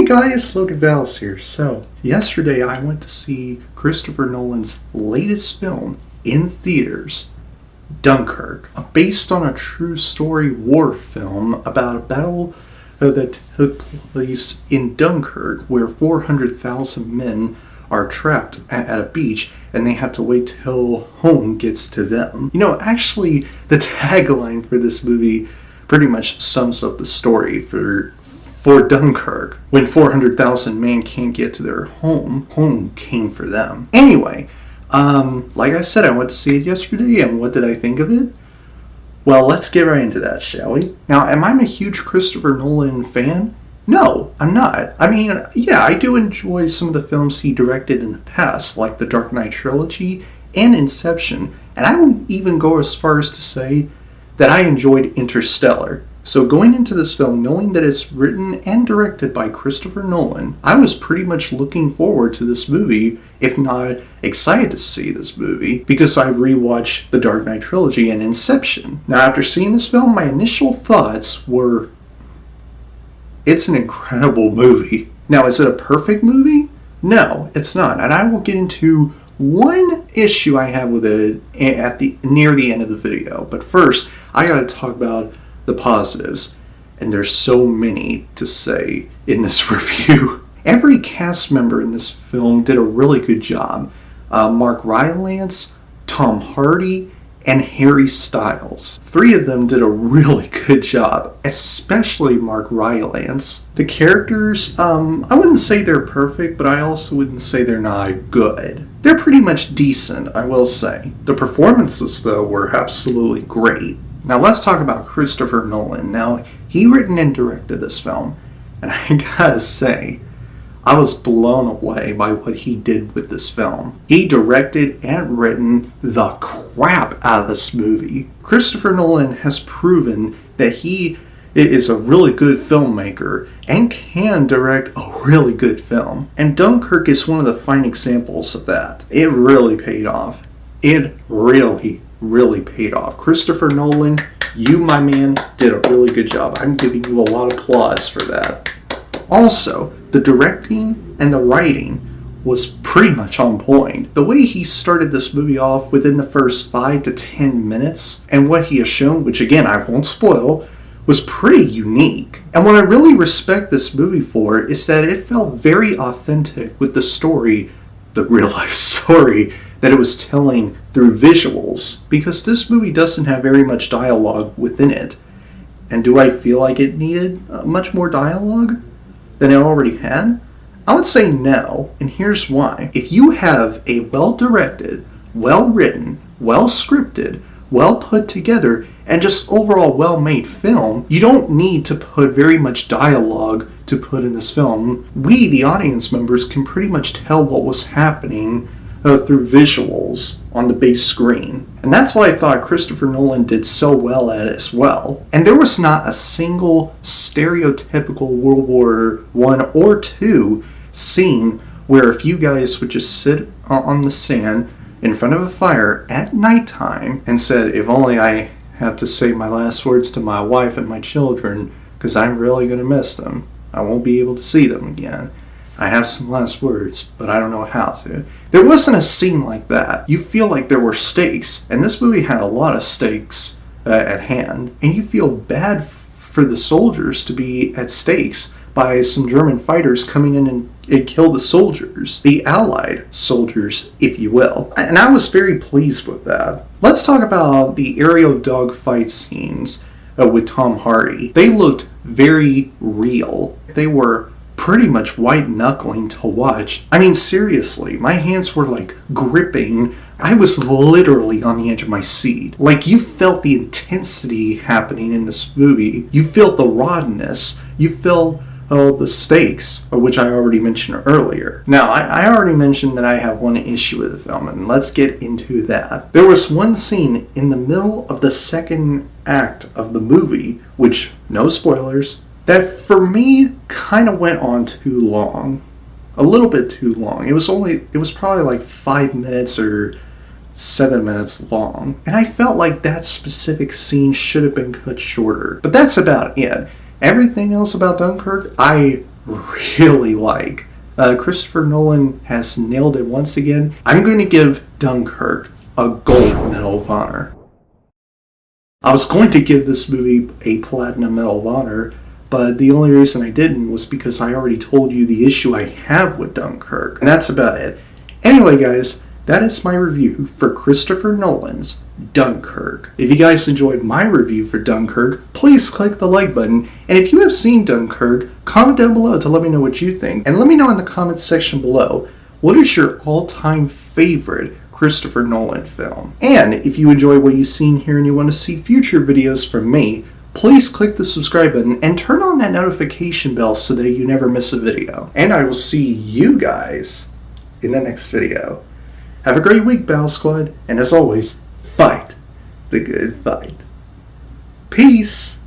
guys, Logan here. So, yesterday I went to see Christopher Nolan's latest film in theaters, Dunkirk, based on a true story war film about a battle that took place in Dunkirk where 400,000 men are trapped at a beach and they have to wait till home gets to them. You know, actually, the tagline for this movie pretty much sums up the story for Dunkirk. When 400,000 men can't get to their home came for them. Anyway, like I said, I went to see it yesterday, and what did I think of it? Well, let's get right into that, shall we? Now, am I a huge Christopher Nolan fan? No, I'm not. I mean, yeah, I do enjoy some of the films he directed in the past, like the Dark Knight trilogy and Inception, and I would even go as far as to say that I enjoyed Interstellar. So going into this film, knowing that it's written and directed by Christopher Nolan, I was pretty much looking forward to this movie, if not excited to see this movie, because I've rewatched the Dark Knight trilogy and Inception. Now, after seeing this film, my initial thoughts were, it's an incredible movie. Now, is it a perfect movie? No, it's not, and I will get into one issue I have with it near the end of the video. But first, I gotta talk about the positives, and there's so many to say in this review. Every cast member in this film did a really good job. Mark Rylance, Tom Hardy, and Harry Styles. Three of them did a really good job, especially Mark Rylance. The characters, I wouldn't say they're perfect, but I also wouldn't say they're not good. They're pretty much decent, I will say. The performances, though, were absolutely great. Now let's talk about Christopher Nolan. Now, he written and directed this film, and I gotta say, I was blown away by what he did with this film. He directed and written the crap out of this movie. Christopher Nolan has proven that he is a really good filmmaker and can direct a really good film. And Dunkirk is one of the fine examples of that. It really paid off. It really paid off. Christopher Nolan, you, my man, did a really good job. I'm giving you a lot of applause for that. Also, the directing and the writing was pretty much on point. The way he started this movie off within the first 5 to 10 minutes, and what he has shown, which again I won't spoil, was pretty unique. And what I really respect this movie for is that it felt very authentic with the story, the real life story, that it was telling through visuals, because this movie doesn't have very much dialogue within it. And do I feel like it needed much more dialogue than it already had? I would say no, and here's why. If you have a well-directed, well-written, well-scripted, well-put together, and just overall well-made film, you don't need to put very much dialogue to put in this film. We, the audience members, can pretty much tell what was happening through visuals on the big screen. And that's why I thought Christopher Nolan did so well at it as well. And there was not a single stereotypical World War I or II scene where if you guys would just sit on the sand in front of a fire at nighttime and said, if only I have to say my last words to my wife and my children, because I'm really going to miss them. I won't be able to see them again. I have some last words, but I don't know how to. There wasn't a scene like that. You feel like there were stakes, and this movie had a lot of stakes at hand, and you feel bad for the soldiers to be at stakes by some German fighters coming in and kill the soldiers, the Allied soldiers, if you will. And I was very pleased with that. Let's talk about the aerial dogfight scenes with Tom Hardy. They looked very real. They were pretty much white knuckling to watch. I mean, seriously, my hands were like gripping. I was literally on the edge of my seat. Like, you felt the intensity happening in this movie. You felt the rawness. You felt the stakes, which I already mentioned earlier. Now, I already mentioned that I have one issue with the film, and let's get into that. There was one scene in the middle of the second act of the movie, which, no spoilers, that for me kind of went on too long. A little bit too long. It was probably like 5 minutes or 7 minutes long. And I felt like that specific scene should have been cut shorter. But that's about it. Everything else about Dunkirk, I really like. Christopher Nolan has nailed it once again. I'm going to give Dunkirk a gold medal of honor. I was going to give this movie a platinum medal of honor, but the only reason I didn't was because I already told you the issue I have with Dunkirk, and that's about it. Anyway, guys, that is my review for Christopher Nolan's Dunkirk. If you guys enjoyed my review for Dunkirk, please click the like button, and if you have seen Dunkirk, comment down below to let me know what you think, and let me know in the comments section below, what is your all-time favorite Christopher Nolan film? And if you enjoy what you've seen here and you want to see future videos from me, please click the subscribe button and turn on that notification bell so that you never miss a video. And I will see you guys in the next video. Have a great week, Battle Squad, and as always, fight the good fight. Peace!